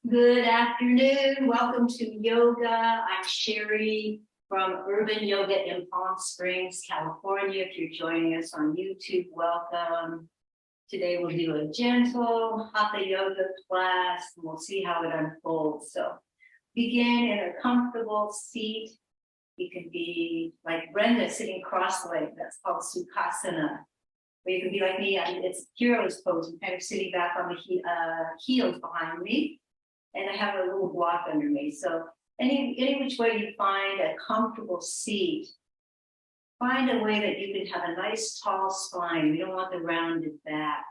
Good afternoon. Welcome to yoga. I'm Sherry from Urban Yoga in Palm Springs, California. If you're joining us on YouTube, welcome. Today we'll do a gentle Hatha yoga class and we'll see how it unfolds. So begin in a comfortable seat. You can be like Brenda sitting cross-legged. That's called Sukhasana. Or you can be like me. It's hero's pose. I'm kind of sitting back on the heels behind me. And I have a little block under me. So any which way you find a comfortable seat, find a way that you can have a nice tall spine. We don't want the rounded back.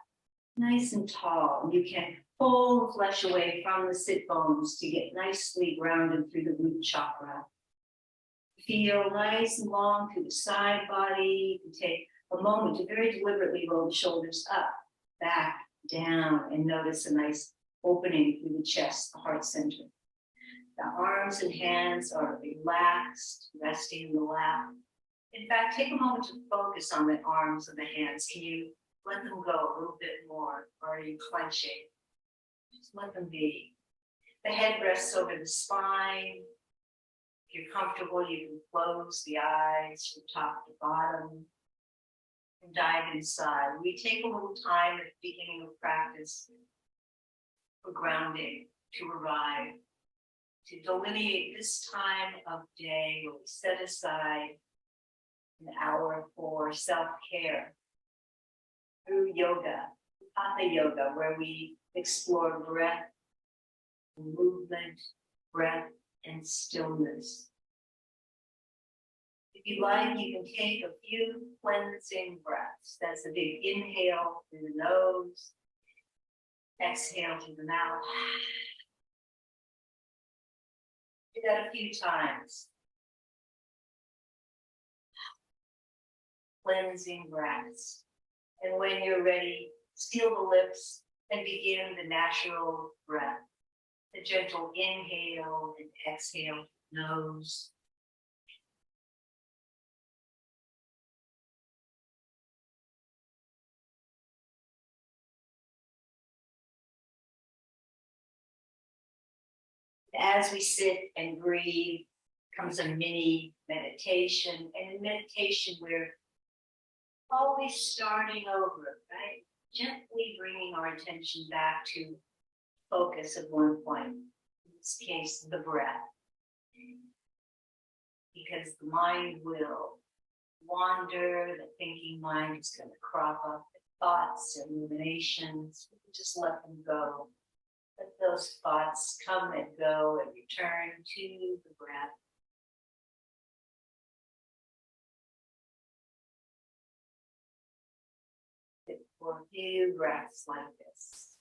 Nice and tall. You can pull the flesh away from the sit bones to get nicely grounded through the root chakra. Feel nice and long through the side body. You can take a moment to very deliberately roll the shoulders up, back, down, and notice a nice opening through the chest, the heart center. The arms and hands are relaxed, resting in the lap. In fact, take a moment to focus on the arms and the hands. Can you let them go a little bit more, or are you clenching? Just let them be. The head rests over the spine. If you're comfortable, you can close the eyes from top to bottom and dive inside. We take a little time at the beginning of practice for grounding, to arrive, to delineate this time of day where we set aside an hour for self-care through yoga, Hatha yoga, where we explore breath, movement, breath, and stillness. If you like, you can take a few cleansing breaths. That's a big inhale through the nose. Exhale through the mouth. Do that a few times. Cleansing breaths. And when you're ready, seal the lips and begin the natural breath. The gentle inhale and exhale through the nose. As we sit and breathe comes a mini meditation. And in meditation, we're always starting over, right? Gently bringing our attention back to focus of one point. In this case, the breath. Because the mind will wander, the thinking mind is going to crop up with thoughts and ruminations. We just let them go. Let those thoughts come and go and return to the breath. For a few breaths like this.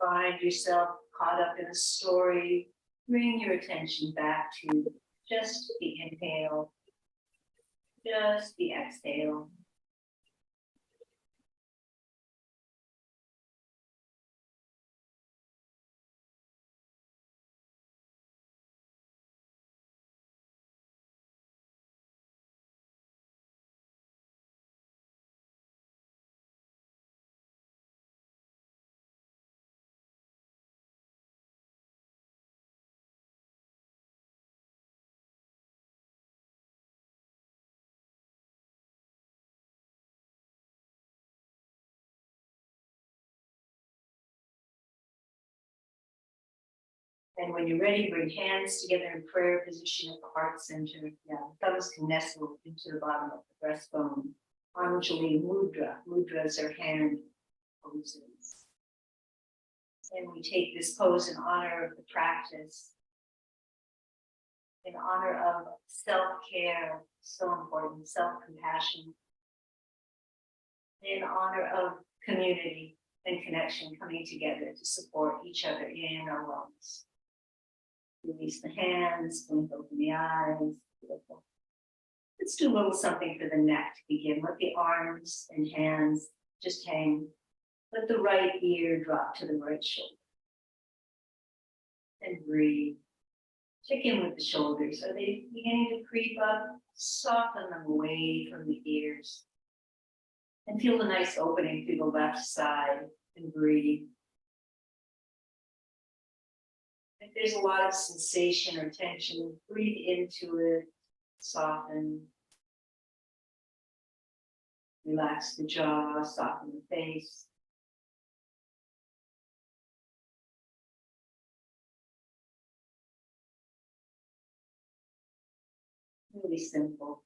Find yourself caught up in a story, bring your attention back to just the inhale, just the exhale. And when you're ready, bring hands together in prayer position at the heart center. Yeah, thumbs can nestle into the bottom of the breastbone. Anjali Mudra. Mudras are hand poses. And we take this pose in honor of the practice, in honor of self-care, so important, self-compassion, in honor of community. and connection coming together to support each other in our wellness. Release the hands, blink open the eyes. Beautiful. Let's do a little something for the neck to begin. Let the arms and hands just hang. Let the right ear drop to the right shoulder. And breathe. Check in with the shoulders. Are they beginning to creep up? Soften them away from the ears. And feel the nice opening through the left side and breathe. If there's a lot of sensation or tension, breathe into it, soften. Relax the jaw, soften the face. Really simple.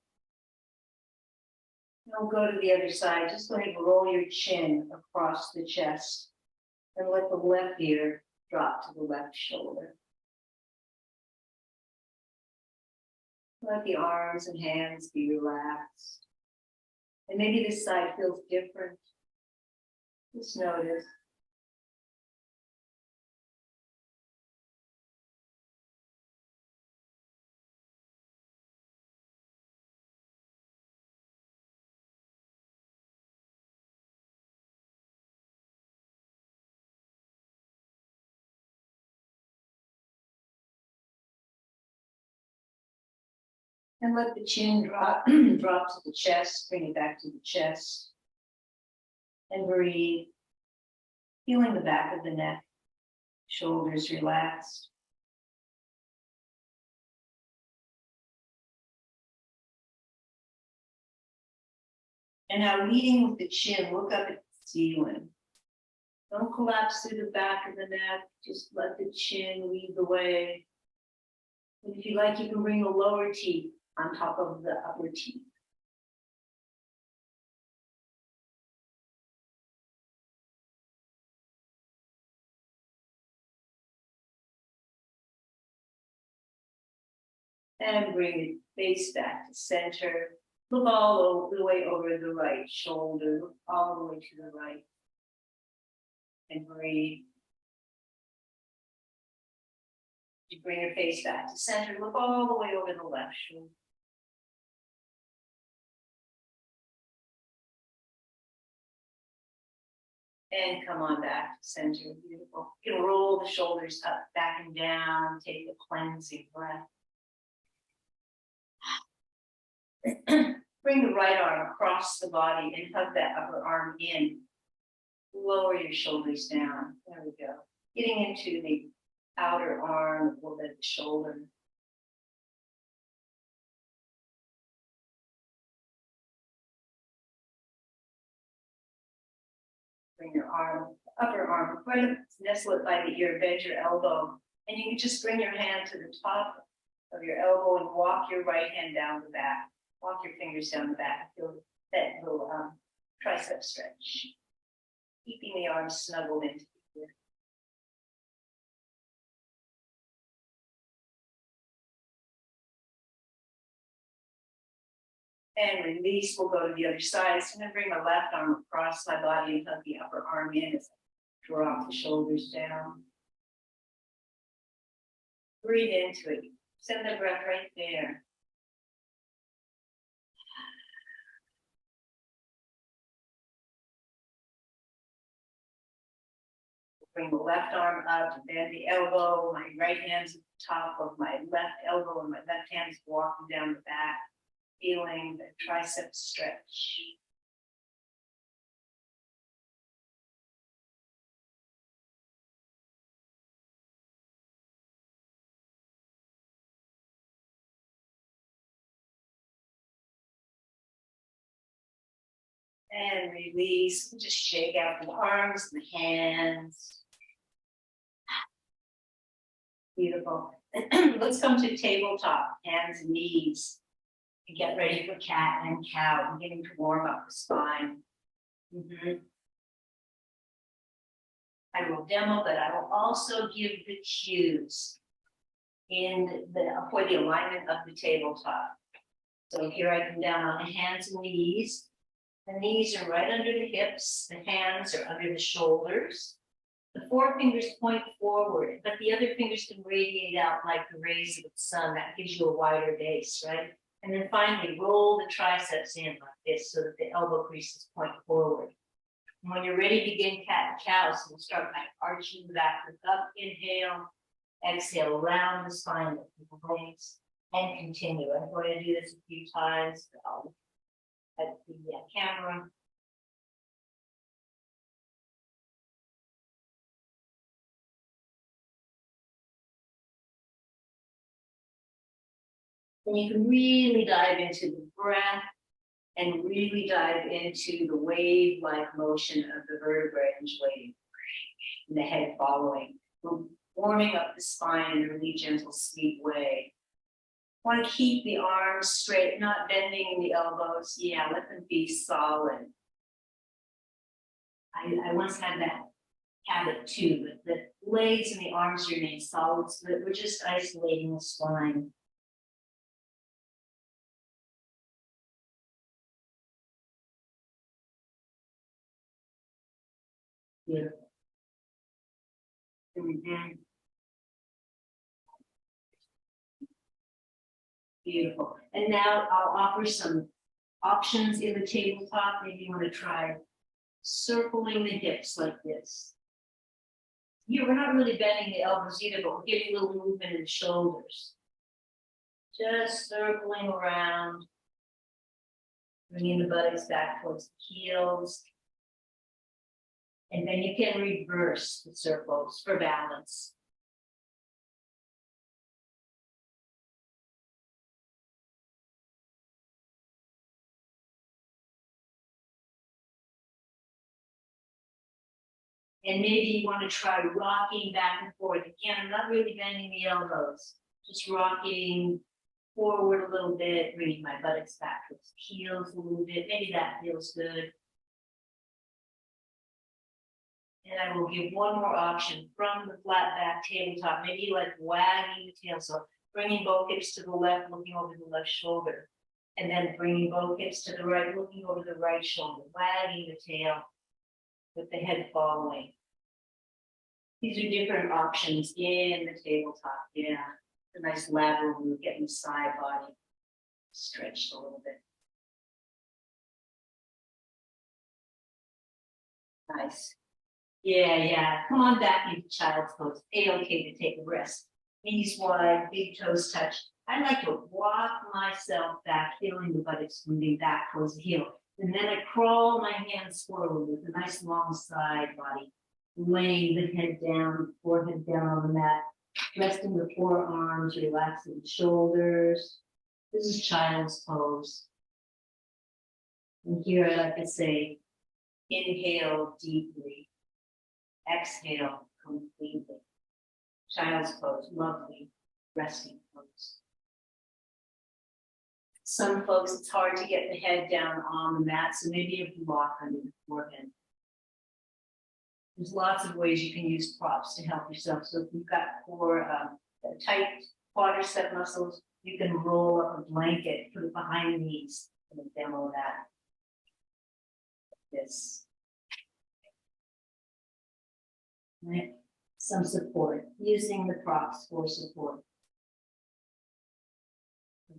Now go to the other side. Just go ahead and roll your chin across the chest and let the left ear drop to the left shoulder. Let the arms and hands be relaxed. And maybe this side feels different. Just notice. And let the chin drop, drop to the chest, bring it back to the chest. And breathe, feeling the back of the neck, shoulders relaxed. And now leading with the chin, look up at the ceiling. Don't collapse through the back of the neck, just let the chin lead the way. And if you like, you can bring the lower teeth on top of the upper teeth. And bring the face back to center. Look all the way over the right shoulder, look all the way to the right. And breathe. You bring your face back to center, look all the way over the left shoulder. And come on back to center, beautiful. You can roll the shoulders up, back and down, take a cleansing breath. Bring the right arm across the body and hug that upper arm in. Lower your shoulders down, there we go. Getting into the outer arm or the shoulder. Bring your arm, upper arm, right up, nestle it by the ear, bend your elbow. And you can just bring your hand to the top of your elbow and walk your right hand down the back. Walk your fingers down the back. Feel that little tricep stretch. Keeping the arms snuggled into the ear. And release, we'll go to the other side. So I'm going to bring my left arm across my body and hug the upper arm in as I drop the shoulders down. Breathe into it. Send the breath right there. Bring the left arm up, bend the elbow. My right hand's at the top of my left elbow and my left hand is walking down the back. Feeling the tricep stretch. And release, just shake out the arms and the hands. Beautiful. Let's come to tabletop, hands and knees. And get ready for cat and cow, beginning to warm up the spine. I will demo, but I will also give the cues for the alignment of the tabletop. So here I come down on the hands and knees. The knees are right under the hips, the hands are under the shoulders. The forefingers point forward, but the other fingers can radiate out like the rays of the sun. That gives you a wider base, right? And then finally, roll the triceps in like this so that the elbow creases point forward. And when you're ready, begin cat and cow. So we'll start by arching the back up. Inhale, exhale, round the spine with the legs, and continue. I'm going to do this a few times. At the camera. And you can really dive into the breath and really dive into the wave-like motion of the vertebrae undulating and the head following. We're warming up the spine in a really gentle, sweet way. Want to keep the arms straight, not bending the elbows. Yeah, let them be solid. I once had that habit too, but the legs and the arms remain solid so that we're just isolating the spine. Beautiful. Beautiful. And now I'll offer some options in the tabletop. Maybe you want to try circling the hips like this. Here, we're not really bending the elbows either, but we're getting a little movement in the shoulders. Just circling around, bringing the buttocks back towards the heels. And then you can reverse the circles for balance. And maybe you want to try rocking back and forth. Again, I'm not really bending the elbows, just rocking forward a little bit, bringing my buttocks back towards the heels a little bit. Maybe that feels good. And I will give one more option from the flat back tabletop. Maybe you like wagging the tail. So bringing both hips to the left, looking over the left shoulder. And then bringing both hips to the right, looking over the right shoulder, wagging the tail with the head following. These are different options in the tabletop. Yeah, a nice lateral move, getting the side body stretched a little bit. Nice. Yeah. Come on back into child's pose. A-okay to take a rest. Knees wide, big toes touch. I like to walk myself back, feeling the buttocks moving back towards the heel. And then I crawl my hands forward with a nice long side body, laying the head down, forehead down on the mat, resting the forearms, relaxing the shoulders. This is child's pose. And here I like to say, inhale deeply, exhale completely. Child's pose, lovely, resting pose. Some folks, it's hard to get the head down on the mat, so maybe a block under the forehead. There's lots of ways you can use props to help yourself. So if you've got core tight quadricep muscles, you can roll up a blanket, put it behind the knees, and demo that. This. Right. Some support, using the props for support.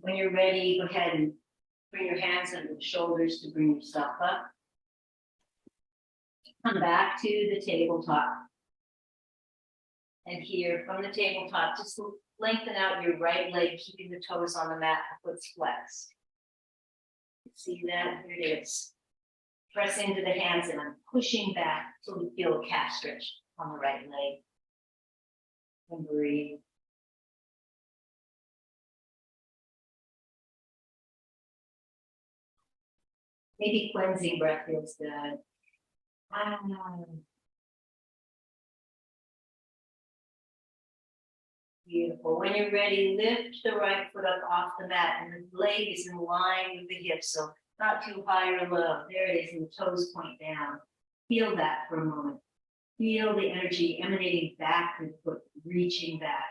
When you're ready, go ahead and bring your hands under the shoulders to bring yourself up. Come back to the tabletop. And here from the tabletop, just lengthen out your right leg, keeping the toes on the mat, the foot's flexed. See that? Here it is. Press into the hands and I'm pushing back till you feel a calf stretch on the right leg. And breathe. Maybe cleansing breath feels good. Beautiful. When you're ready, lift the right foot up off the mat and the leg is in line with the hips, so not too high or low. There it is, and the toes point down. Feel that for a moment. Feel the energy emanating back from the foot, reaching back.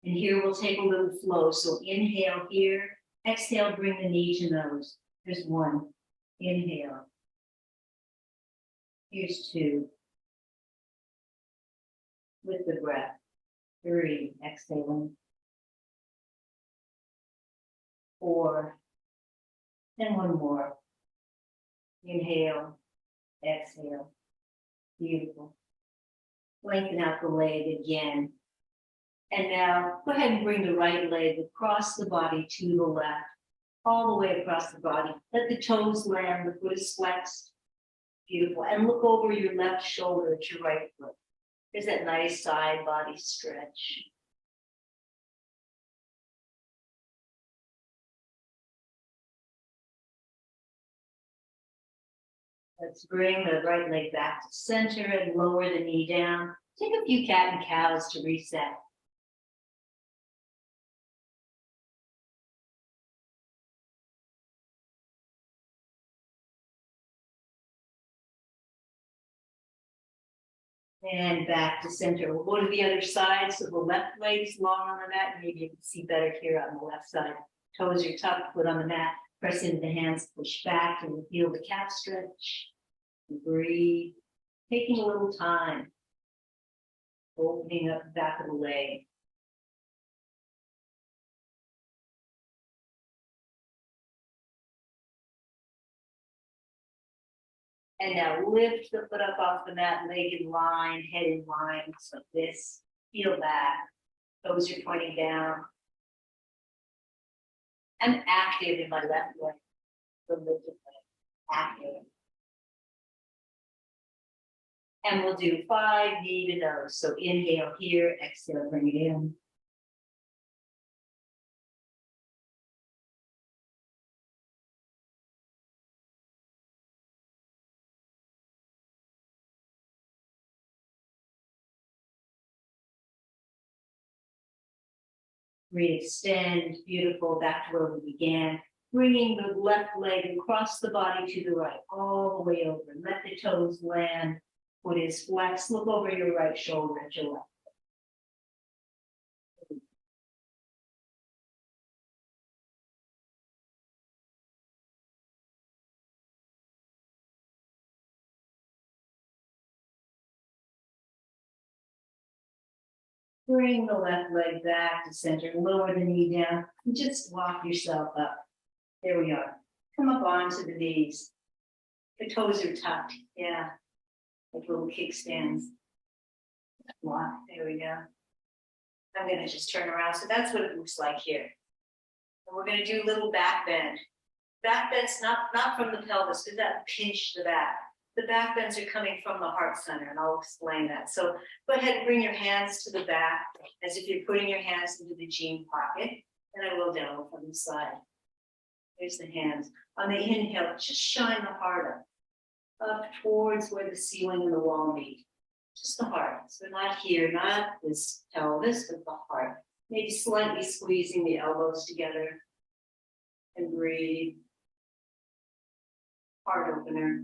And here we'll take a little flow. So inhale here, exhale, bring the knee to nose. There's one. Inhale. Here's 2. With the breath. 3. Exhaling. 4. And 1 more. Inhale. Exhale. Beautiful. Lengthen out the leg again. And now go ahead and bring the right leg across the body to the left, all the way across the body. Let the toes land, the foot is flexed. Beautiful. And look over your left shoulder at your right foot. There's that nice side body stretch. Let's bring the right leg back to center and lower the knee down. Take a few cat and cows to reset. And back to center. We'll go to the other side. So the left leg's long on the mat. Maybe you can see better here on the left side. Toes are tucked, foot on the mat. Press into the hands, push back, and feel the calf stretch. Breathe. Taking a little time. Opening up the back of the leg. And now lift the foot up off the mat, leg in line, head in line, so like this. Feel back. Toes are pointing down. I'm active in my left leg. The lifted leg. Active. And we'll do 5 knee to nose. So inhale here, exhale, bring it in. Re-extend, beautiful, back to where we began. Bringing the left leg across the body to the right, all the way over. Let the toes land. Foot is flexed. Look over your right shoulder at your left. Bring the left leg back to center. Lower the knee down. And just walk yourself up. There we are. Come up onto the knees. The toes are tucked. Yeah. Like little kickstands. Walk. There we go. I'm going to just turn around. So that's what it looks like here. And we're going to do a little back bend. Back bends not from the pelvis, because that pinch the back. The back bends are coming from the heart center, and I'll explain that. So go ahead and bring your hands to the back as if you're putting your hands into the jean pocket. And I will demo from the side. Here's the hands. On the inhale, just shine the heart up towards where the ceiling and the wall meet. Just the heart. So not here, not this pelvis, but the heart. Maybe slightly squeezing the elbows together. And breathe. Heart opener.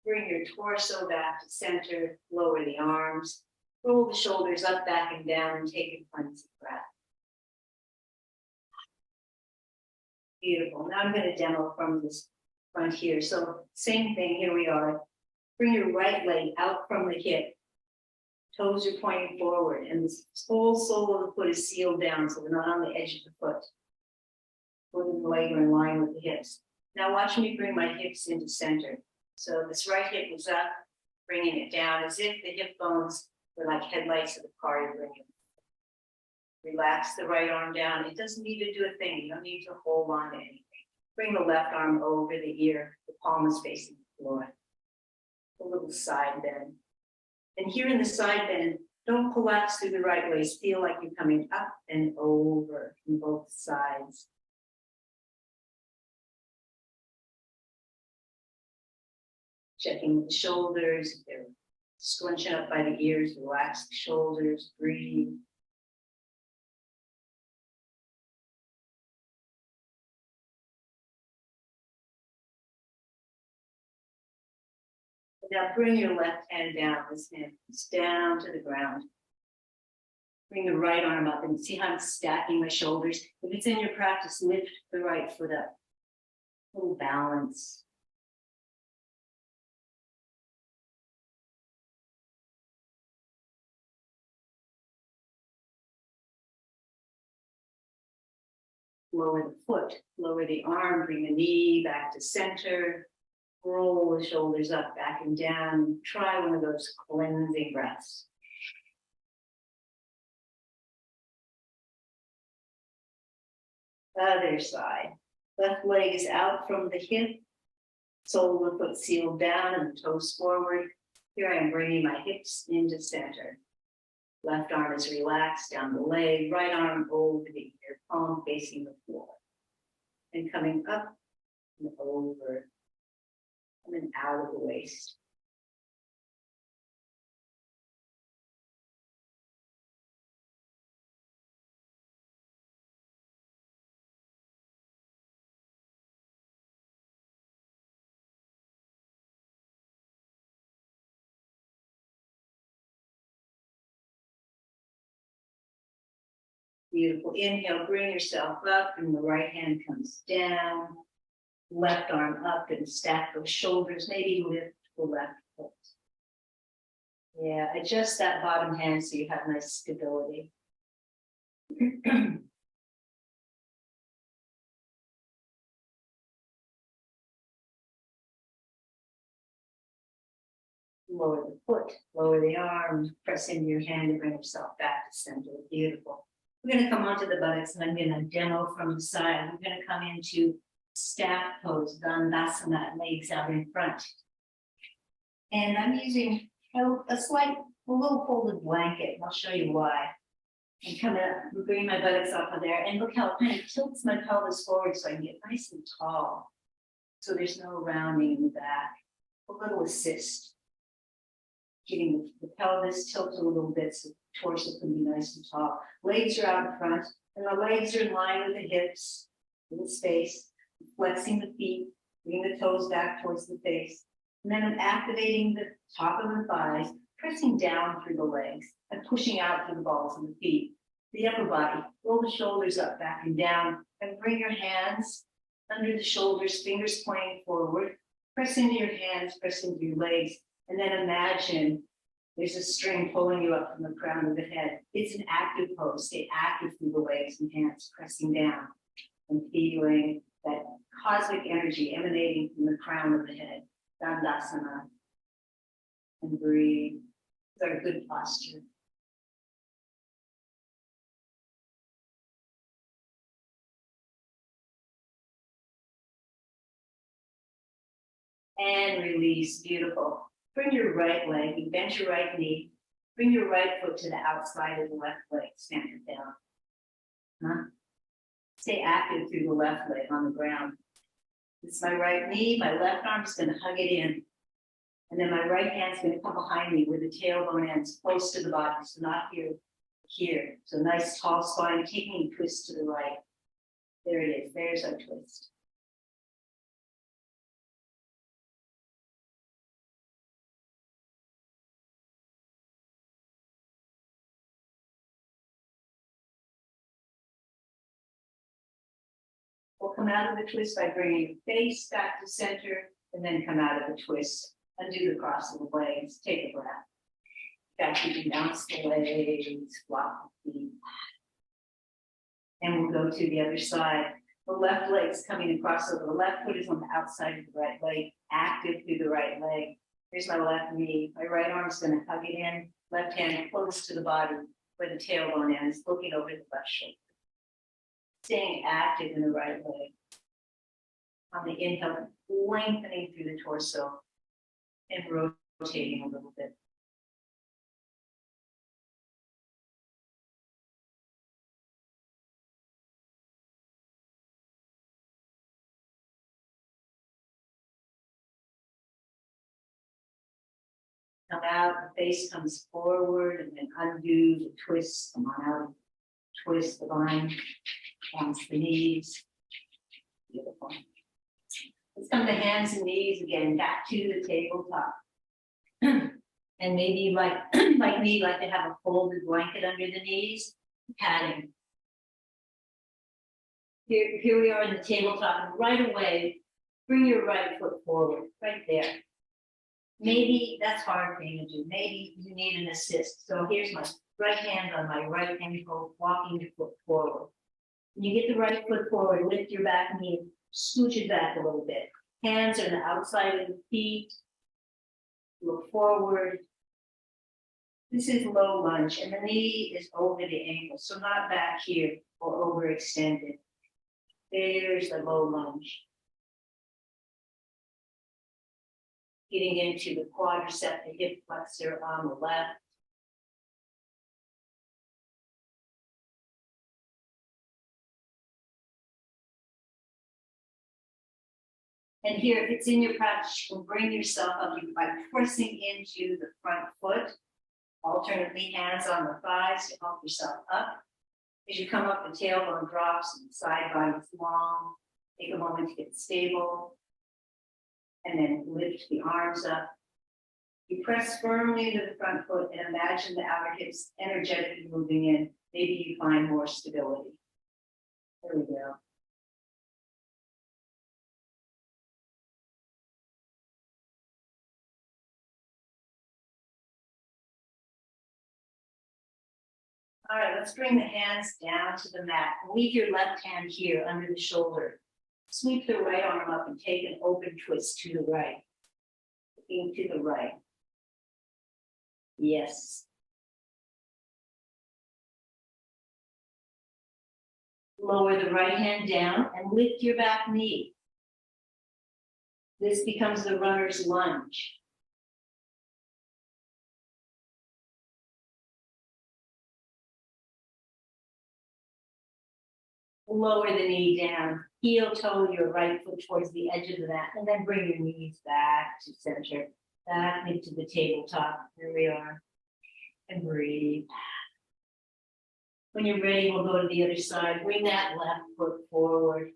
Bring your torso back to center, lower the arms, roll the shoulders up, back, and down, and take a cleansing breath. Beautiful. Now I'm going to demo from this front here. So same thing, here we are. Bring your right leg out from the hip. Toes are pointing forward, and this whole sole of the foot is sealed down, so we're not on the edge of the foot. Foot and leg are in line with the hips. Now watch me bring my hips into center. So this right hip is up, bringing it down as if the hip bones were like headlights of the car you're bringing. Relax the right arm down. It doesn't need to do a thing. You don't need to hold on to anything. Bring the left arm over the ear. The palm is facing the floor. A little side bend. And here in the side bend, don't collapse through the right waist. Feel like you're coming up and over from both sides. Checking the shoulders, if they're scrunching up by the ears, relax the shoulders, breathe. Now bring your left hand down. This hand comes down to the ground. Bring the right arm up and see how I'm stacking my shoulders. If it's in your practice, lift the right foot up. A little balance. Lower the foot, lower the arm, bring the knee back to center. Roll the shoulders up, back and down. Try one of those cleansing breaths. Other side. Left leg is out from the hip. Sole of the foot sealed down and the toes forward. Here I am bringing my hips into center. Left arm is relaxed down the leg. Right arm over the ear, palm facing the floor. And coming up and over. And then out of the waist. Beautiful. Inhale, bring yourself up and the right hand comes down. Left arm up and stack those shoulders. Maybe lift the left foot. Yeah, adjust that bottom hand so you have nice stability. Lower the foot, lower the arm, press into your hand and bring yourself back to center. Beautiful. We're going to come onto the buttocks and I'm going to demo from the side. We're going to come into staff pose, Dandasana, legs out in front. And I'm using a little folded blanket. I'll show you why. And come up, bring my buttocks off of there. And look how it kind of tilts my pelvis forward so I can get nice and tall. So there's no rounding in the back. A little assist. Getting the pelvis tilt a little bit so the torso can be nice and tall. Legs are out in front, and the legs are in line with the hips, little space, flexing the feet, bringing the toes back towards the face. And then I'm activating the top of the thighs, pressing down through the legs, and pushing out through the balls of the feet. The upper body, roll the shoulders up, back and down, and bring your hands under the shoulders, fingers pointing forward. Press into your hands, press into your legs. And then imagine there's a string pulling you up from the crown of the head. It's an active pose. Stay active through the legs and hands, pressing down and feeling that cosmic energy emanating from the crown of the head. Dandasana. And breathe. It's our good posture. And release. Beautiful. Bring your right leg, you bend your right knee, bring your right foot to the outside of the left leg, stand it down. Stay active through the left leg on the ground. It's my right knee, my left arm is going to hug it in. And then my right hand is going to come behind me where the tailbone ends, close to the body, so not here, here. So nice tall spine, taking a twist to the right. There it is, there's our twist. We'll come out of the twist by bringing the face back to center and then come out of the twist. Undo the cross of the legs. Take a breath. Back, you can bounce the legs, flop the feet. And we'll go to the other side. The left leg's coming across over. The left foot is on the outside of the right leg, active through the right leg. Here's my left knee. My right arm's going to hug it in. Left hand close to the body where the tailbone ends, looking over the left shoulder. Staying active in the right leg. On the inhale, lengthening through the torso and rotating a little bit. Come out, the face comes forward and then undo the twist. Come on out, twist the line, bounce the knees. Beautiful. Let's come to hands and knees again, back to the tabletop. And maybe you like, like me, like to have a folded blanket under the knees, padding. Here we are in the tabletop, and right away, bring your right foot forward, right there. Maybe that's hard for you to do. Maybe you need an assist. So here's my right hand on my right ankle, walking the foot forward. When you get the right foot forward, lift your back knee, scooch it back a little bit. Hands are on the outside of the feet. Look forward. This is low lunge, and the knee is over the ankle, so not back here or overextended. There's the low lunge. Getting into the quadricep, the hip flexor on the left. And here, if it's in your practice, you can bring yourself up by pressing into the front foot. Alternately, hands on the thighs to help yourself up. As you come up, the tailbone drops and the side body is long. Take a moment to get stable. And then lift the arms up. You press firmly into the front foot and imagine the outer hips energetically moving in. Maybe you find more stability. There we go. All right, let's bring the hands down to the mat. Leave your left hand here under the shoulder. Sweep the right arm up and take an open twist to the right. Looking to the right. Yes. Lower the right hand down and lift your back knee. This becomes the runner's lunge. Lower the knee down, heel toe your right foot towards the edge of the mat, and then bring your knees back to center, back into the tabletop. Here we are. And breathe. When you're ready, we'll go to the other side. Bring that left foot forward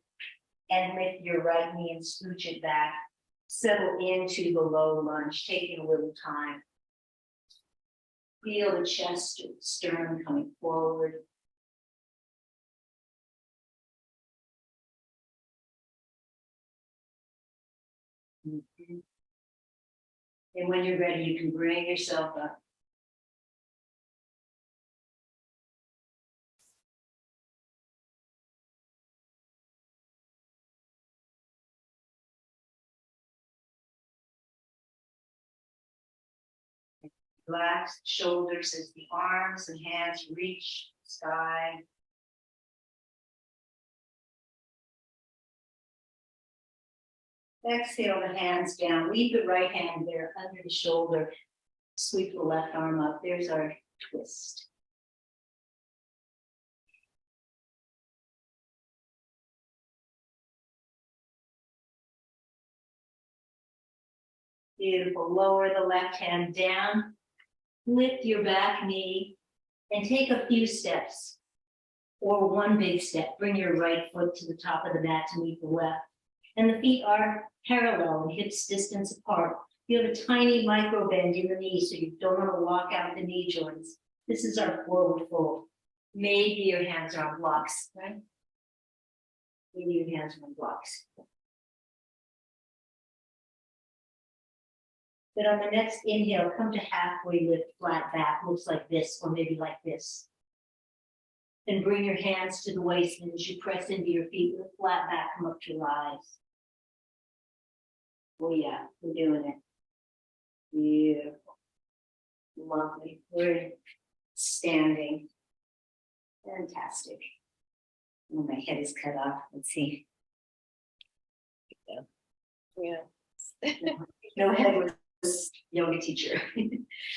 and lift your right knee and scooch it back. Settle into the low lunge, taking a little time. Feel the chest, sternum coming forward. And when you're ready, you can bring yourself up. Relax shoulders as the arms and hands reach the sky. Exhale the hands down. Leave the right hand there under the shoulder. Sweep the left arm up. There's our twist. Beautiful. Lower the left hand down. Lift your back knee and take a few steps or one big step. Bring your right foot to the top of the mat to meet the left. And the feet are parallel and hips distance apart. You have a tiny micro bend in the knee so you don't want to lock out the knee joints. This is our forward fold. Maybe your hands are on blocks, right? Maybe your hands are on blocks. Then on the next inhale, come to halfway lift, flat back, looks like this, or maybe like this. Then bring your hands to the waist, and as you press into your feet, lift flat back, come up to rise. Oh yeah, we're doing it. Beautiful. Lovely. We're standing. Fantastic. Oh, my head is cut off. Let's see. Yeah. No head was yoga teacher.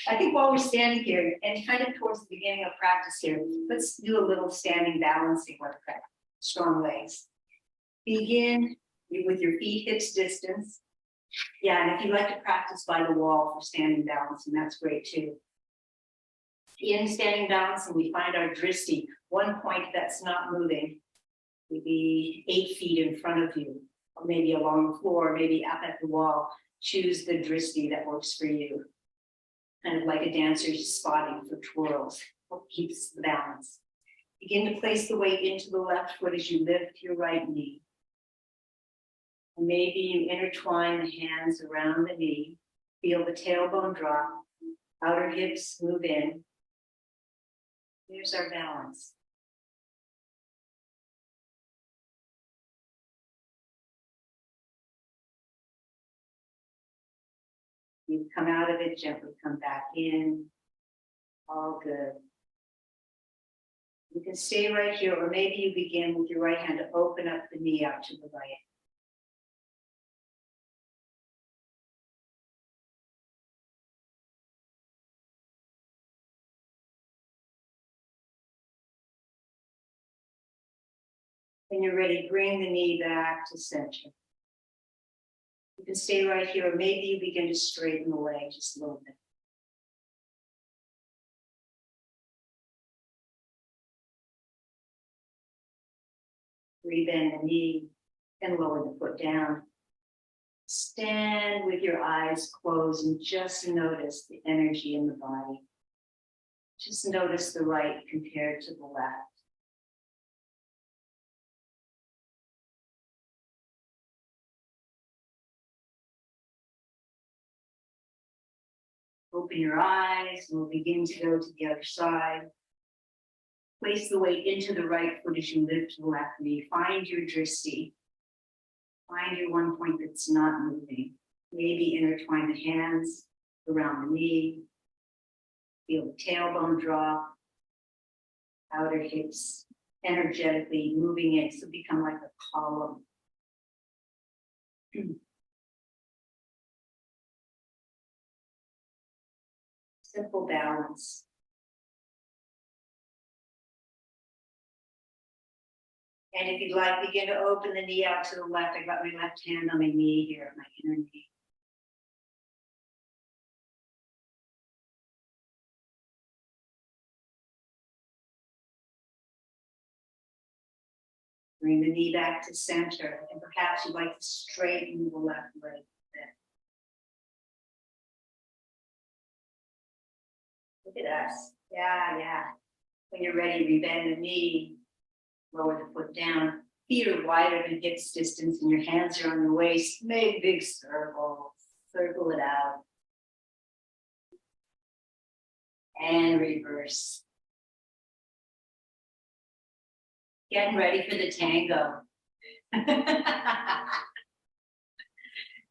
I think while we're standing here and kind of towards the beginning of practice here, let's do a little standing balancing workout. Strong legs. Begin with your feet hips distance. Yeah, and if you like to practice by the wall for standing balancing, that's great too. In standing balancing, we find our dristi, one point that's not moving, maybe 8 feet in front of you, or maybe along the floor, maybe up at the wall. Choose the dristi that works for you. kind of like a dancer spotting for twirls. What keeps the balance. Begin to place the weight into the left foot as you lift your right knee. And maybe you intertwine the hands around the knee. Feel the tailbone drop, outer hips move in. Here's our balance. You come out of it, gently come back in. All good. You can stay right here, or maybe you begin with your right hand to open up the knee out to the right. When you're ready, bring the knee back to center. You can stay right here, or maybe you begin to straighten the leg just a little bit. Rebend the knee and lower the foot down. Stand with your eyes closed and just notice the energy in the body. Just notice the right compared to the left. Open your eyes, and we'll begin to go to the other side. Place the weight into the right foot as you lift the left knee. Find your drishti. Find your one point that's not moving. Maybe intertwine the hands around the knee. Feel the tailbone drop. Outer hips energetically moving in, so become like a column. Simple balance. And if you'd like, begin to open the knee out to the left. I got my left hand on my knee here, my inner knee. Bring the knee back to center, and perhaps you'd like to straighten the left leg a bit. Look at us. Yeah. When you're ready, rebend the knee, lower the foot down. Feet are wider than hips distance, and your hands are on the waist. Make big circles. Circle it out. And reverse. Getting ready for the tango.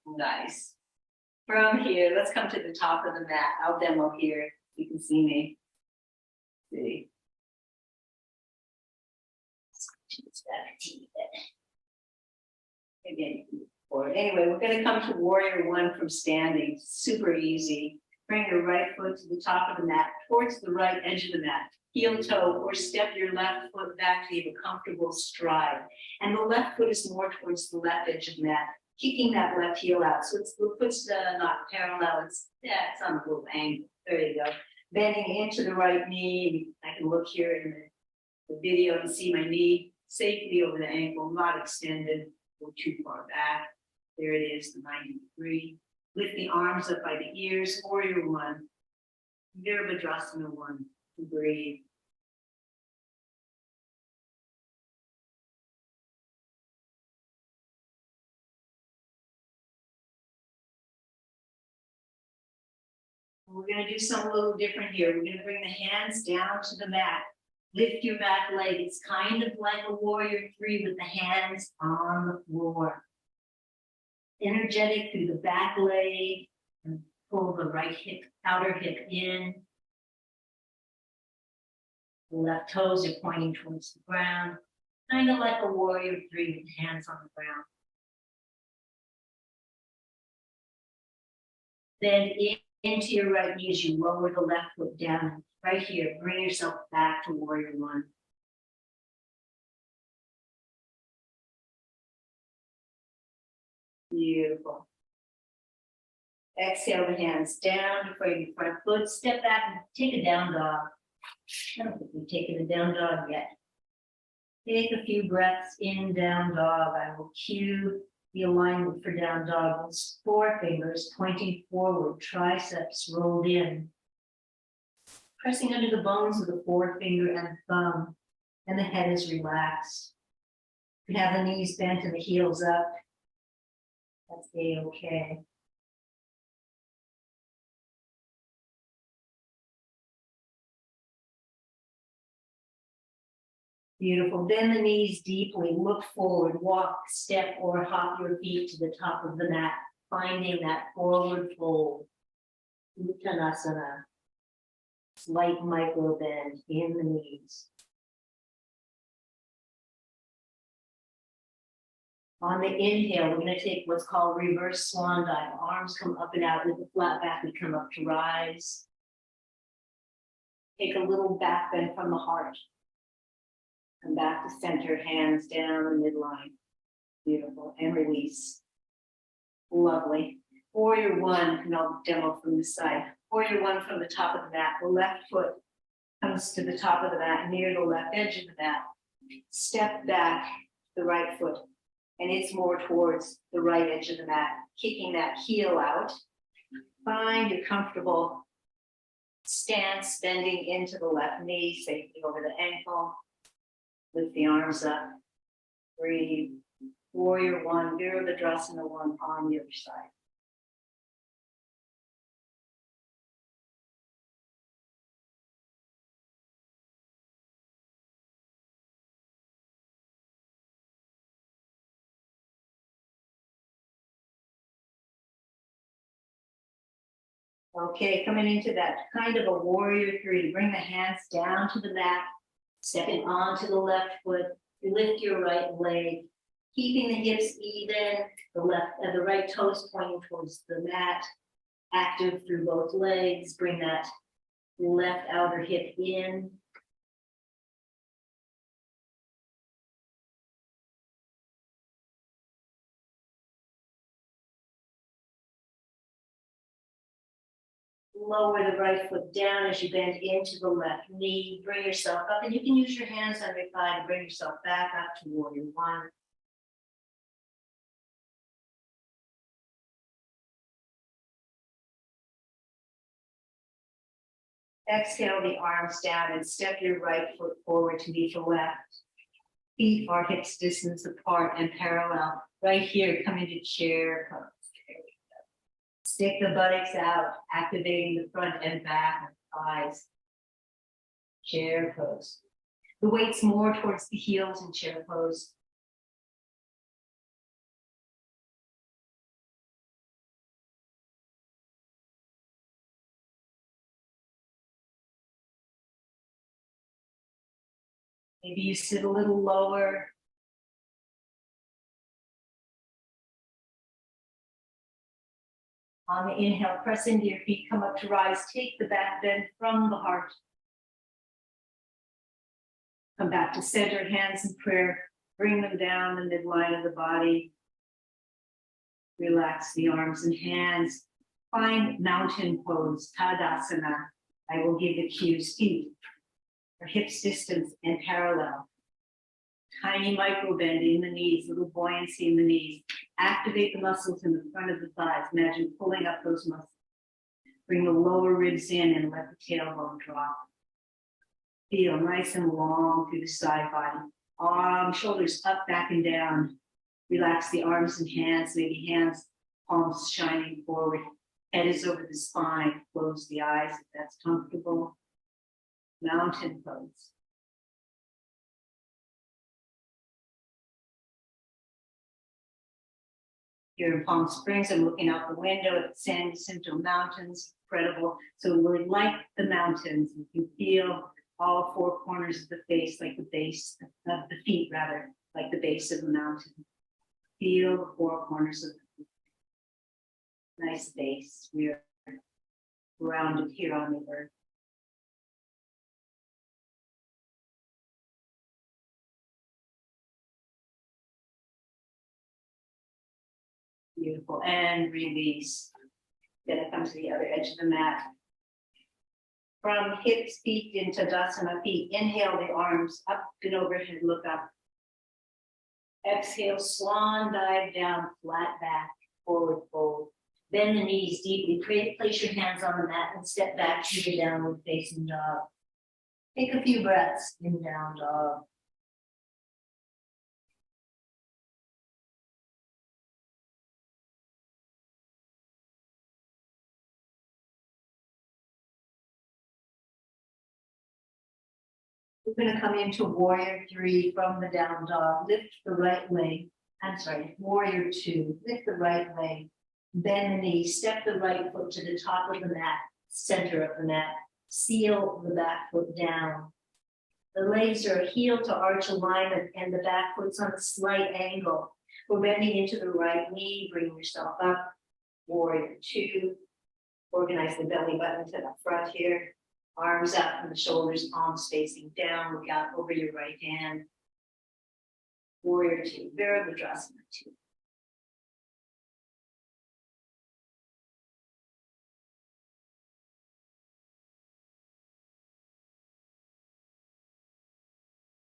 Nice. From here, let's come to the top of the mat. I'll demo here. You can see me. See. Again, forward. Anyway, we're going to come to warrior one from standing. Super easy. Bring your right foot to the top of the mat, towards the right edge of the mat. Heel toe, or step your left foot back to give a comfortable stride. And the left foot is more towards the left edge of the mat, kicking that left heel out. So it's the foot's not parallel, it's on a little angle. There you go. Bending into the right knee. I can look here in the video and see my knee safely over the ankle, not extended or too far back. There it is, the 90 degree. Lift the arms up by the ears, warrior one. Virabhadrasana one. Breathe. We're going to do something a little different here. We're going to bring the hands down to the mat. Lift your back leg. It's kind of like a warrior three with the hands on the floor. Energetic through the back leg and pull the right hip, outer hip in. The left toes are pointing towards the ground, kind of like a warrior three with hands on the ground. Bend into your right knee as you lower the left foot down. Right here, bring yourself back to warrior one. Beautiful. Exhale the hands down to frame your front foot. Step back and take a down dog. I don't think we've taken a down dog yet. Take a few breaths in down dog. I will cue the alignment for down dog. Those forefingers pointing forward, triceps rolled in. Pressing under the bones of the forefinger and the thumb, and the head is relaxed. You can have the knees bent and the heels up. That's A-okay. Beautiful. Bend the knees deeply, look forward, walk, step, or hop your feet to the top of the mat, finding that forward fold. Uttanasana. Slight micro bend in the knees. On the inhale, we're going to take what's called reverse swan dive. Arms come up and out with the flat back. We come up to rise. Take a little back bend from the heart. Come back to center, hands down the midline. Beautiful. And release. Lovely. Warrior one, and I'll demo from this side. Warrior one from the top of the mat. The left foot comes to the top of the mat, near the left edge of the mat. Step back the right foot, and it's more towards the right edge of the mat, kicking that heel out. Find a comfortable stance, bending into the left knee, safely over the ankle. Lift the arms up. Breathe. Warrior one, Virabhadrasana one on the other side. Okay, coming into that kind of a warrior three. Bring the hands down to the mat, stepping onto the left foot. Lift your right leg, keeping the hips even, the right toes pointing towards the mat, active through both legs. Bring that left outer hip in. Lower the right foot down as you bend into the left knee. Bring yourself up, and you can use your hands on your thigh to bring yourself back up to warrior one. Exhale the arms down and step your right foot forward to meet the left. Feet are hips distance apart and parallel. Right here, come into chair pose. Stick the buttocks out, activating the front and back of thighs. Chair pose. The weight's more towards the heels in chair pose. Maybe you sit a little lower. On the inhale, press into your feet, come up to rise. Take the back bend from the heart. Come back to center, hands in prayer. Bring them down the midline of the body. Relax the arms and hands. Find mountain pose, Tadasana. I will give the cues. Feet are hips distance and parallel. Tiny micro bend in the knees, little buoyancy in the knees. Activate the muscles in the front of the thighs. Imagine pulling up those muscles. Bring the lower ribs in and let the tailbone drop. Feel nice and long through the side body. Shoulders up, back, and down. Relax the arms and hands, maybe hands, palms shining forward. Head is over the spine. Close the eyes if that's comfortable. Mountain pose. Here in Palm Springs, I'm looking out the window at the San Jacinto Mountains. Incredible. So we're like the mountains. You can feel all four corners of the face, like the base of the feet, rather, like the base of the mountain. Feel the four corners of the feet. Nice base. We are grounded here on the earth. Beautiful. And release. Then come to the other edge of the mat. From hips peaked into Tadasana feet. Inhale the arms up and overhead, look up. Exhale, swan dive down, flat back, forward fold. Bend the knees deeply, place your hands on the mat and step back to the downward facing dog. Take a few breaths in down dog. We're going to come into warrior 3 from the down dog. Lift the right leg. Warrior 2. Lift the right leg. Bend the knee. Step the right foot to the top of the mat, center of the mat. Seal the back foot down. The legs are heel to arch alignment and the back foot's on a slight angle. We're bending into the right knee. Bring yourself up. Warrior 2. Organize the belly button to the front here. Arms out from the shoulders, palms facing down. Look out over your right hand. Warrior 2, Virabhadrasana 2.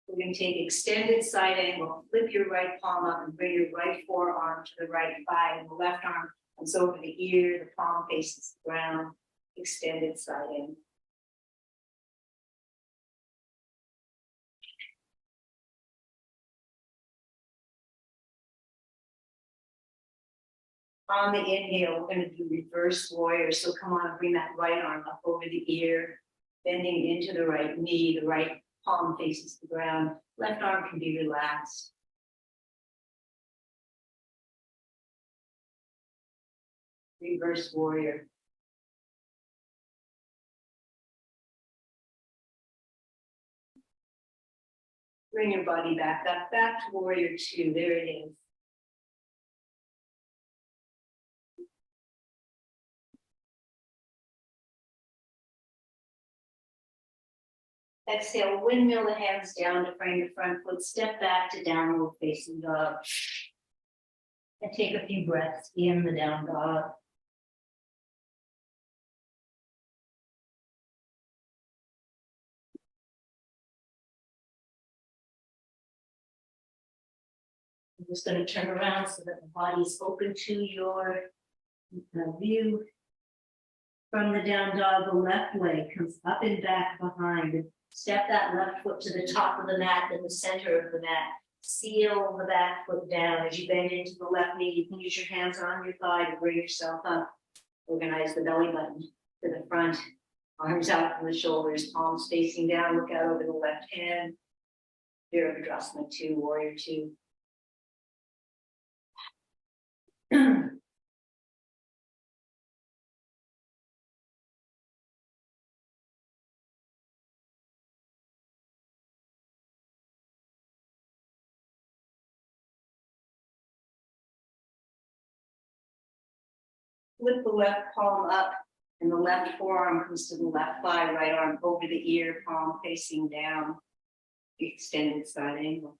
We're going to take extended side angle. Flip your right palm up and bring your right forearm to the right thigh. And the left arm comes over the ear. The palm faces the ground. Extended side angle. On the inhale, we're going to do reverse warrior. So come on, bring that right arm up over the ear, bending into the right knee, the right palm faces the ground. Left arm can be relaxed. Reverse warrior. Bring your body back up, back to warrior 2. There it is. Exhale, windmill the hands down to frame the front foot, step back to downward facing dog. And take a few breaths in the down dog. I'm just going to turn around so that the body's open to your view. From the down dog, the left leg comes up and back behind. Step that left foot to the top of the mat in the center of the mat. Seal the back foot down. As you bend into the left knee, you can use your hands on your thigh to bring yourself up. Organize the belly button to the front. Arms out from the shoulders, palms facing down. Look out over the left hand. Virabhadrasana 2, warrior 2. Flip the left palm up and the left forearm comes to the left thigh, right arm over the ear, palm facing down. Extended side angle.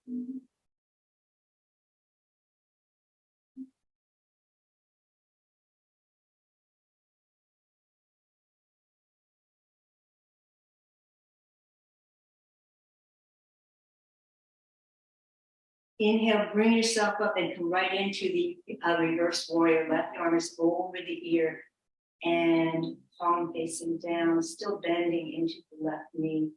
Inhale, bring yourself up and come right into the reverse warrior. Left arm is over the ear and palm facing down, still bending into the left knee.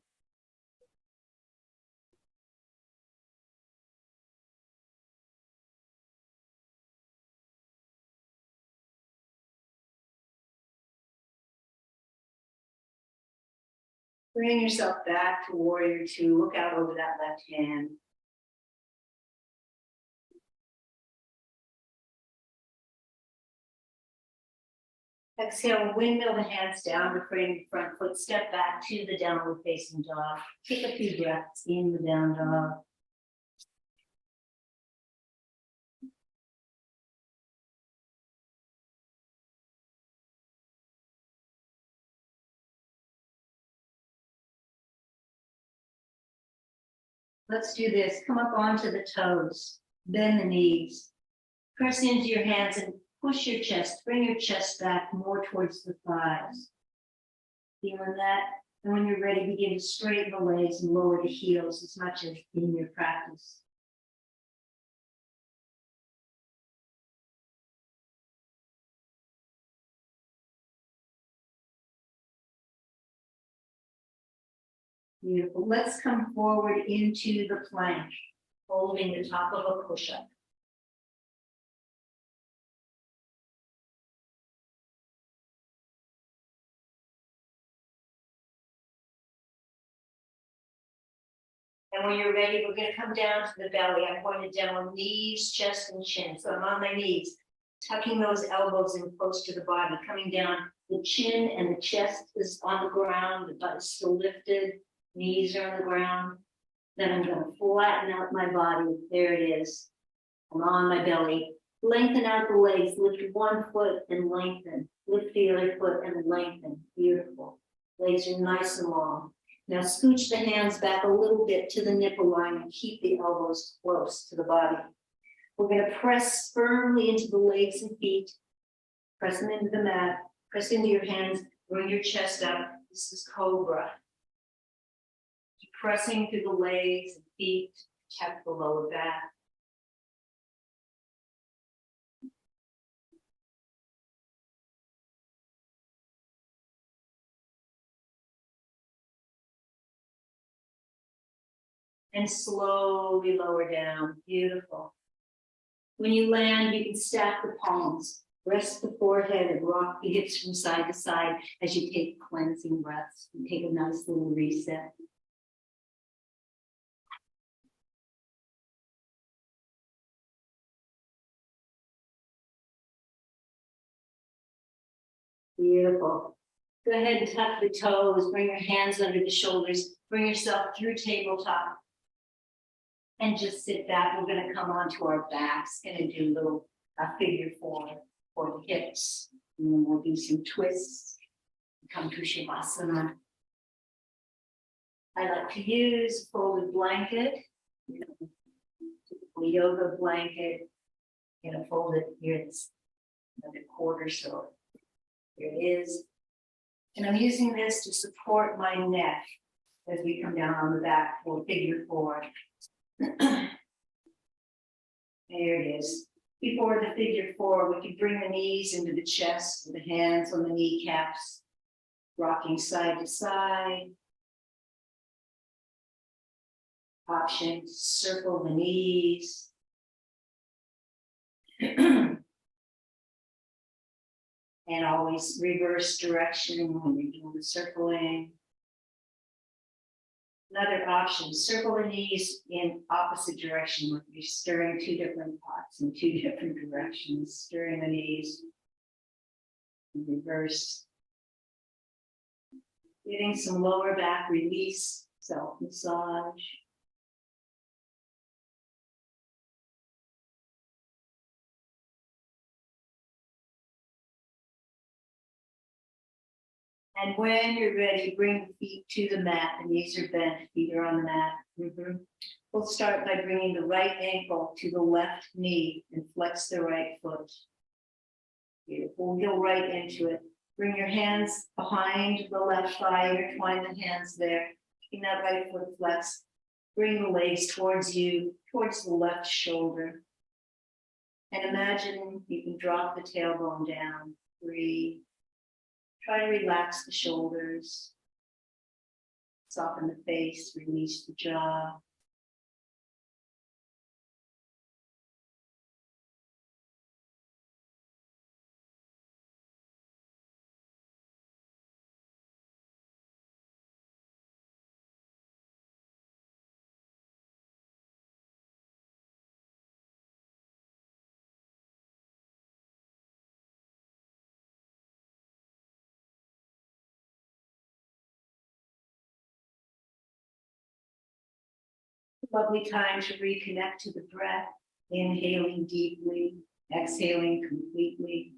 Bring yourself back to warrior 2. Look out over that left hand. Exhale, windmill the hands down to frame the front foot. Step back to the downward facing dog. Take a few breaths in the down dog. Let's do this. Come up onto the toes. Bend the knees. Press into your hands and push your chest. Bring your chest back more towards the thighs. Feeling that? And when you're ready, begin to straighten the legs and lower the heels as much as in your practice. Beautiful. Let's come forward into the plank, holding the top of a push-up. And when you're ready, we're going to come down to the belly. I'm going to demo knees, chest, and chin. So I'm on my knees, tucking those elbows in close to the body, coming down. The chin and the chest is on the ground, the butt is still lifted, knees are on the ground. Then I'm going to flatten out my body. There it is. I'm on my belly. Lengthen out the legs. Lift one foot and lengthen. Lift the other foot and lengthen. Beautiful. Legs are nice and long. Now scooch the hands back a little bit to the nipple line and keep the elbows close to the body. We're going to press firmly into the legs and feet. Press them into the mat. Press into your hands. Bring your chest up. This is Cobra. Keep pressing through the legs and feet. Protect the lower back. And slowly lower down. Beautiful. When you land, you can stack the palms. Rest the forehead and rock the hips from side to side as you take cleansing breaths and take a nice little reset. Beautiful. Go ahead and tuck the toes. Bring your hands under the shoulders. Bring yourself through tabletop. And just sit back. We're going to come onto our backs. Going to do a little figure four for the hips. And then we'll do some twists. Come to Shavasana. I like to use a folded blanket. Typical yoga blanket. Fold it here. It's another quarter, so here it is. And I'm using this to support my neck as we come down on the back for figure four. There it is. Before the figure four, we can bring the knees into the chest, the hands on the kneecaps, rocking side to side. Option, circle the knees. And always reverse direction when you're doing the circling. Another option, circle the knees in opposite direction. You're stirring two different pots in two different directions, stirring the knees in reverse. Getting some lower back release, self-massage. And when you're ready, bring the feet to the mat. The knees are bent, feet are on the mat. We'll start by bringing the right ankle to the left knee and flex the right foot. Beautiful. We'll go right into it. Bring your hands behind the left thigh, intertwine the hands there. Keeping that right foot flexed. Bring the legs towards you, towards the left shoulder. And imagine you can drop the tailbone down. Breathe. Try to relax the shoulders, soften the face, release the jaw. Lovely time to reconnect to the breath, inhaling deeply, exhaling completely.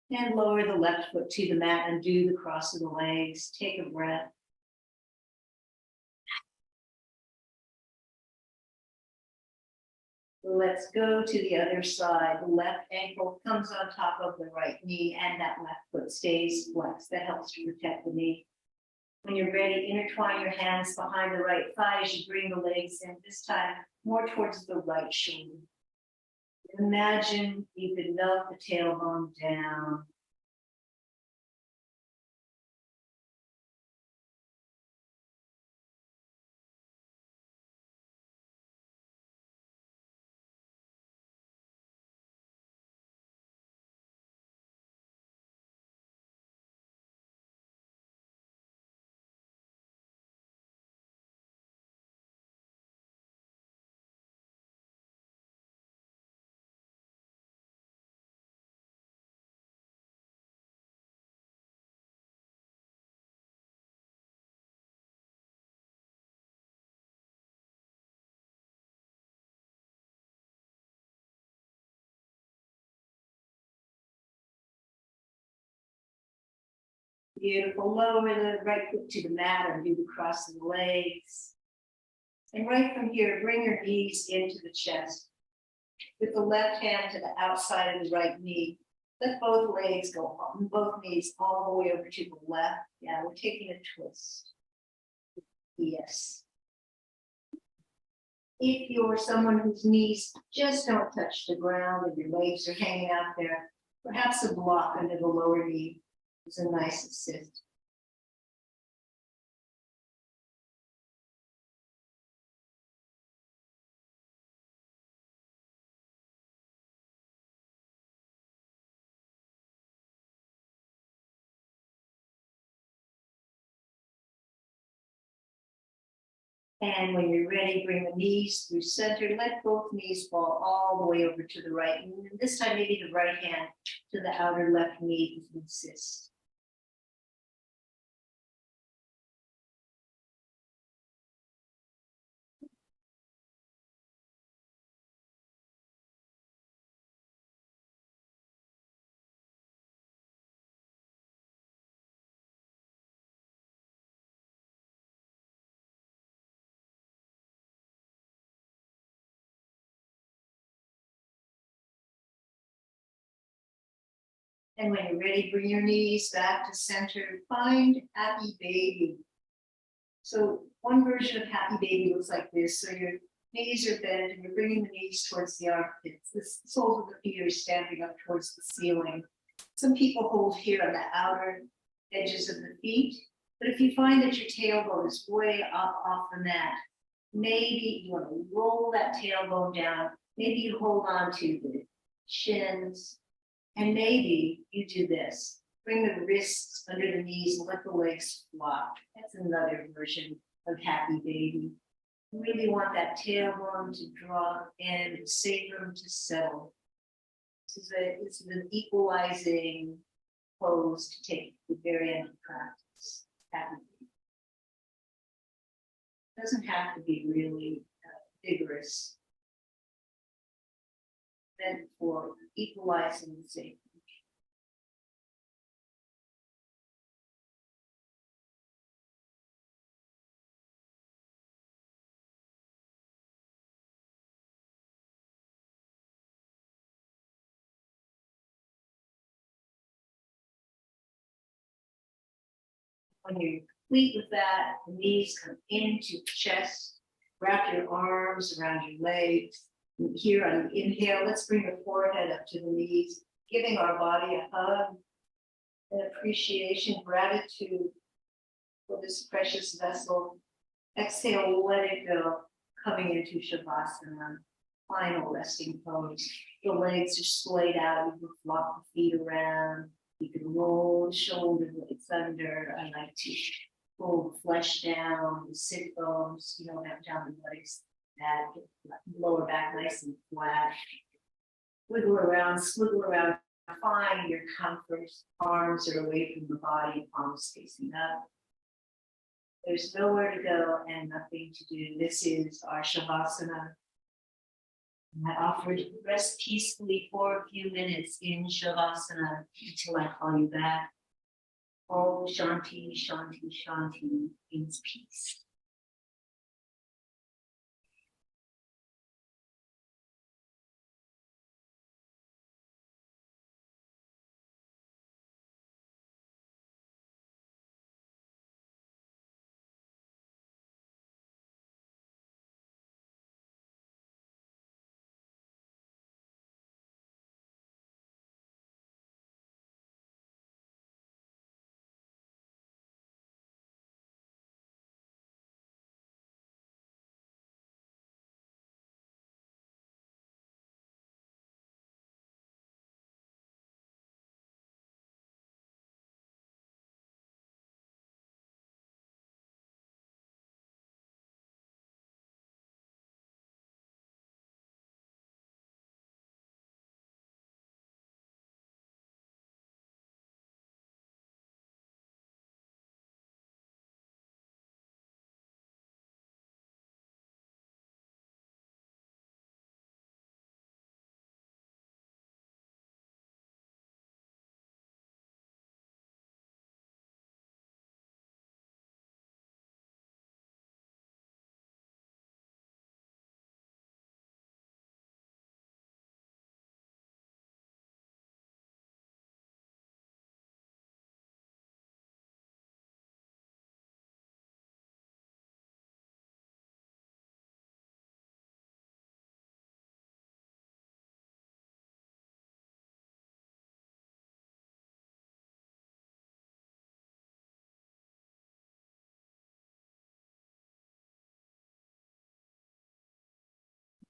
And lower the left foot to the mat and do the cross of the legs. Take a breath. Let's go to the other side. The left ankle comes on top of the right knee and that left foot stays flexed. That helps to protect the knee. When you're ready, intertwine your hands behind the right thigh as you bring the legs in, this time more towards the right shoulder. Imagine you could melt the tailbone down. Beautiful. Lower the right foot to the mat or do the cross of the legs. And right from here, bring your knees into the chest. With the left hand to the outside of the right knee. Let both legs go on, both knees all the way over to the left. Yeah, we're taking a twist. Yes. If you're someone whose knees just don't touch the ground and your legs are hanging out there, perhaps a block under the lower knee is a nice assist. And when you're ready, bring the knees through center. Let both knees fall all the way over to the right. And this time, maybe the right hand to the outer left knee if you insist. And when you're ready, bring your knees back to center. Find happy baby. So one version of happy baby looks like this. So your knees are bent and you're bringing the knees towards the armpits. The soles of the feet are standing up towards the ceiling. Some people hold here on the outer edges of the feet. But if you find that your tailbone is way up off the mat, maybe you want to roll that tailbone down. Maybe you hold on to the shins. And maybe you do this. Bring the wrists under the knees and let the legs flop. That's another version of happy baby. You really want that tailbone to drop and the sacrum to settle. This is an equalizing pose to take at the very end of practice. Happy baby. It doesn't have to be really vigorous. Meant for equalizing the sacrum. When you're complete with that, the knees come into the chest. Wrap your arms around your legs. Here on the inhale, let's bring the forehead up to the knees, giving our body a hug, an appreciation, gratitude for this precious vessel. Exhale, let it go, coming into Shavasana, final resting pose. The legs are splayed out, you can flop the feet around, you can roll the shoulder blades under. I like to pull the flesh down, the sit bones, have down the legs. That lower back nice and flat. Wiggle around, swiggle around, find your comfort. Arms are away from the body, palms facing up. There's nowhere to go and nothing to do. This is our Shavasana. And I offer you to rest peacefully for a few minutes in Shavasana until I call you back. Oh, Shanti, Shanti, Shanti means peace.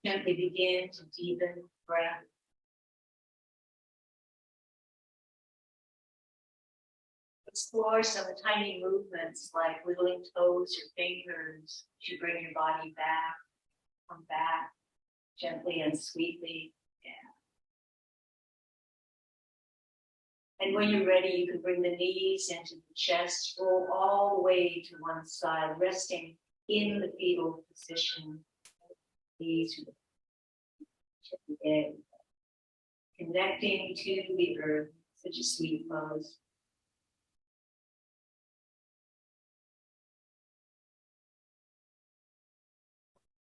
Gently begin to deepen breath. Explore some tiny movements like wiggling toes or fingers to bring your body back. Come back gently and sweetly. And when you're ready, you can bring the knees into the chest, roll all the way to one side, resting in the fetal position. Knees to the egg. Connecting to the earth, such a sweet pose.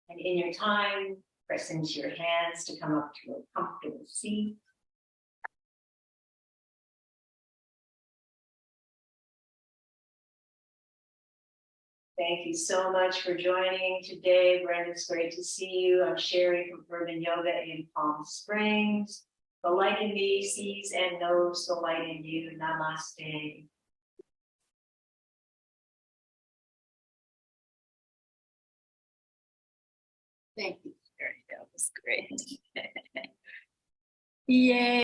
And in your time, press into your hands to come up to a comfortable seat. Thank you so much for joining today. Brenda, it's great to see you. I'm Sherry from Urban Yoga in Palm Springs. The light in me sees and knows the light in you. Namaste. Thank you, Sherry. That was great. Yay.